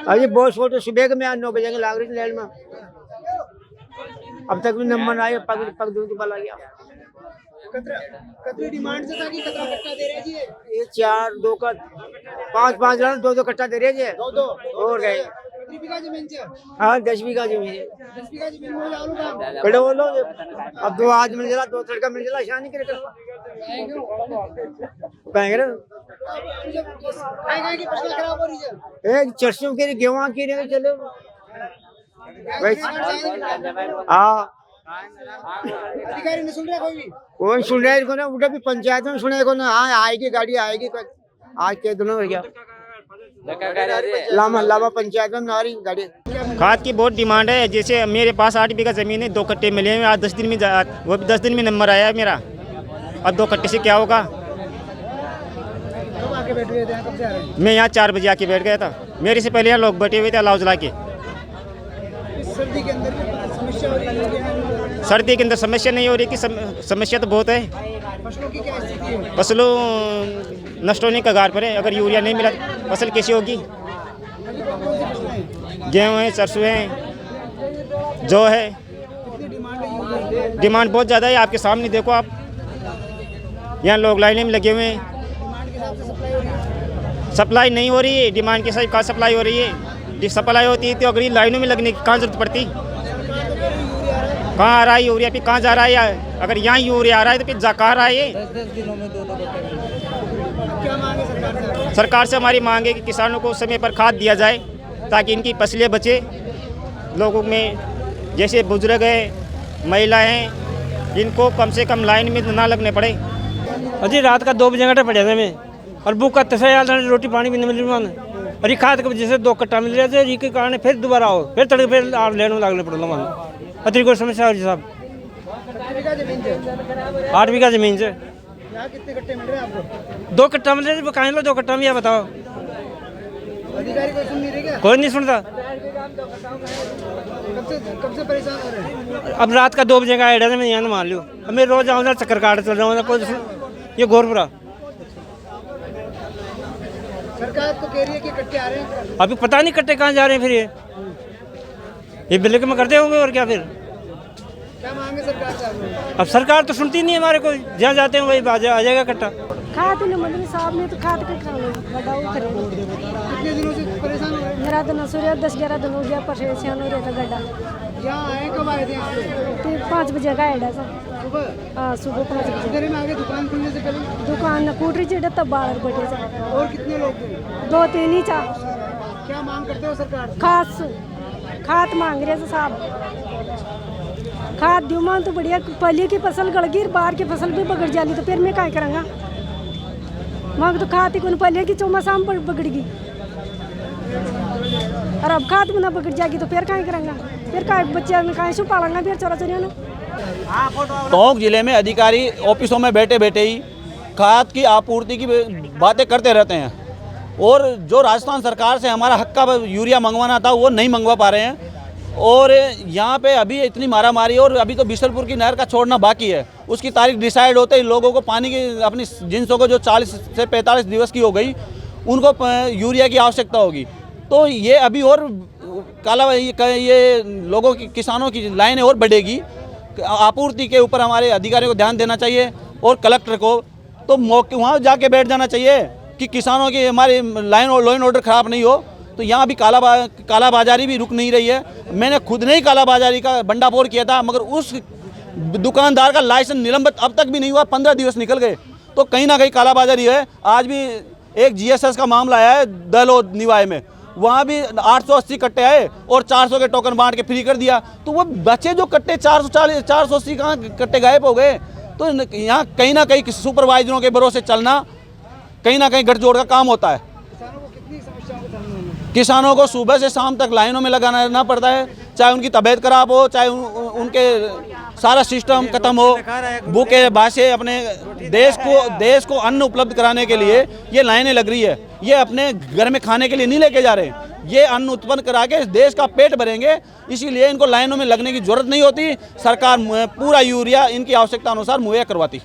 अभी बहुत फोटो सुबह के मैं 9 बजे के लाग रही थी लाइन में, अब तक भी नंबर आया, पग पग दूर आ गया। कतरी डिमांड से था कि कतरा कट्टा दे रहे जी? ये 4 2 का 5 रन 2 कट्टा दे रहे जी। दो और गए। कितनी बीघा जमीन से? हाँ 10 बीघा जमीन है। 10 बीघा जमीन में लालू काम बड़े बोलो अब 2 आज मिल जला 2 लड़का मिल जला शानी करे कहेंगे की फसल खराब हो रही है। एक चरसों के गेहूं की नहीं चलो हाँ अधिकारी ने सुन रहा कोई सुन रहा है को ना उठा भी पंचायत में सुने को ना। हाँ आएगी गाड़ी आएगी आज के दिनों में क्या लामा पंचायत में आ रही गाड़ी। खाद की बहुत डिमांड है। जैसे मेरे पास 8 बीघा जमीन है, 2 कट्टे मिले हैं आज 10 दिन में, वो भी 10 दिन में नंबर आया है मेरा। अब 2 कट्टे से क्या होगा? कब आके बैठ गए थे? कब से आ रहे हैं? मैं यहाँ 4 बजे आके बैठ गया था। मेरे से पहले यहाँ लोग बैठे हुए थे अलाव जला के। इस सर्दी के अंदर समस्या हो रही है? सर्दी के अंदर समस्या नहीं हो रही कि समस्या तो बहुत है। फसलों की क्या स्थिति है? फसलों नष्ट होने कगार पर है। अगर यूरिया नहीं मिला फसल कैसी होगी? गेहूँ है, सरसों है, जौ है। डिमांड बहुत ज़्यादा है। आपके सामने देखो आप, यहाँ लोग लाइनें में लगे हुए हैं। सप्लाई नहीं हो रही है। डिमांड के साथ कहाँ सप्लाई हो रही है? सप्लाई होती है तो अगर लाइनों में लगने की कहाँ जरूरत पड़ती? कहाँ आ रहा है यूरिया? फिर कहाँ जा रहा है? अगर यहाँ यूरिया आ रहा है तो फिर जा कहाँ रहा है ये? 10 दिनों में 2 क्या मांगे सरकार से? सरकार से हमारी मांग है कि किसानों को समय पर खाद दिया जाए ताकि इनकी फसलें बचे। लोगों में जैसे बुजुर्ग हैं, महिला हैं, इनको कम से कम लाइन में ना लगने पड़े। अजी रात का 2 बजे घंटे पड़े थे मैं और भूख का तसा रोटी पानी भी नहीं मिल रही। अरे खाद के वजह से 2 कट्टा मिल रहे थे, के कारण फिर दोबारा आओ, फिर तड़के फिर आप लेने लगने पड़े मान। अति कोई समस्या हो साहब। 8 बीघा जमीन से यहाँ कितने कट्टे मिल रहे हैं आपको? 2 कट्टा मिल रहे थे। कहाँ लो 2 कट्टा में? बताओ अधिकारी कोई सुन नहीं रहे क्या? कोई नहीं सुनता। कब से परेशान हो रहे हैं? अब रात का 2 बजे का आइडिया मैं यहाँ मान लो। अब मैं रोज आऊँ चक्कर काट चल रहा हूँ। कोई ये घोरपुरा सरकार तो कह रही है कि कट्टे आ रहे हैं। अभी पता नहीं कट्टे कहाँ जा रहे हैं। फिर ये बिल के में करते होंगे और क्या? फिर क्या मांगे सरकार से? अब सरकार तो सुनती नहीं हमारे को। जहाँ जाते हैं वही आ जाएगा कट्टा। खाद ही मंत्री साहब ने तो खाद का कितने दिनों से परेशान हो रहे हैं? मेरा दिन सूर्य 10-11 दिन हो गया परेशान हो रहा था गड्ढा। यहाँ आए कब आए थे? यहाँ पे 5 बजे का आया था सुबह? हाँ सुबह 5 बजे। इधर में आगे दुकान खुलने से पहले दुकान कूटरी चढ़े तब बाहर बैठे थे। और कितने लोग थे? 2-3 ही था। क्या मांग करते हो सरकार से? खाद मांग रहे थे साहब। खाद दूँ मान तो बढ़िया। पहले की फसल गड़ गई, बाहर की फसल भी बगड़ जाली, तो फिर मैं क्या करूँगा? मांग तो खाद ही कौन पहले की चौमासाम पर बगड़ गई और अब खाद में ना बगड़ जाएगी तो फिर क्या करूँगा? फिर क्या बच्चे में कहाँ से पालेंगे? फिर चोरा चोरिया ना। टोंक जिले में अधिकारी ऑफिसों में बैठे बैठे ही खाद की आपूर्ति की बातें करते रहते हैं और जो राजस्थान सरकार से हमारा हक का यूरिया मंगवाना था वो नहीं मंगवा पा रहे हैं। और यहाँ पे अभी इतनी मारामारी और अभी तो बिशलपुर की नहर का छोड़ना बाकी है। उसकी तारीख डिसाइड होते ही लोगों को पानी की अपनी जिनसों को जो 40 से 45 दिवस की हो गई उनको यूरिया की आवश्यकता होगी। तो ये अभी और ये लोगों की किसानों की लाइनें और बढ़ेगी। आपूर्ति के ऊपर हमारे अधिकारियों को ध्यान देना चाहिए और कलेक्टर को तो मौके वहाँ जाके बैठ जाना चाहिए कि किसानों की हमारी लाइन और लॉ एंड ऑर्डर खराब नहीं हो। तो यहाँ भी कालाबाजारी भी रुक नहीं रही है। मैंने खुद ने ही कालाबाजारी का भंडाफोड़ किया था मगर उस दुकानदार का लाइसेंस निलंबित अब तक भी नहीं हुआ। 15 दिवस निकल गए। तो कहीं ना कहीं कालाबाजारी है। आज भी एक GSS का मामला आया है दहलोद निवाय में, वहाँ भी 880 कट्टे आए और 400 के टोकन बांट के फ्री कर दिया। तो वो बचे जो कट्टे 480 कहाँ कट्टे गायब हो गए। तो यहाँ कहीं ना कहीं सुपरवाइजरों के भरोसे चलना कहीं ना कहीं गठजोड़ का काम होता है। किसानों को सुबह से शाम तक लाइनों में लगाना पड़ता है, चाहे उनकी तबीयत खराब हो, चाहे उनके सारा सिस्टम खत्म हो, भूखे भाषे अपने देश को अन्न उपलब्ध कराने के लिए ये लाइनें लग रही है। ये अपने घर में खाने के लिए नहीं लेके जा रहे, ये अन्न उत्पन्न करा के देश का पेट भरेंगे। इसीलिए इनको लाइनों में लगने की जरूरत नहीं होती। सरकार पूरा यूरिया इनकी आवश्यकता अनुसार मुहैया करवाती।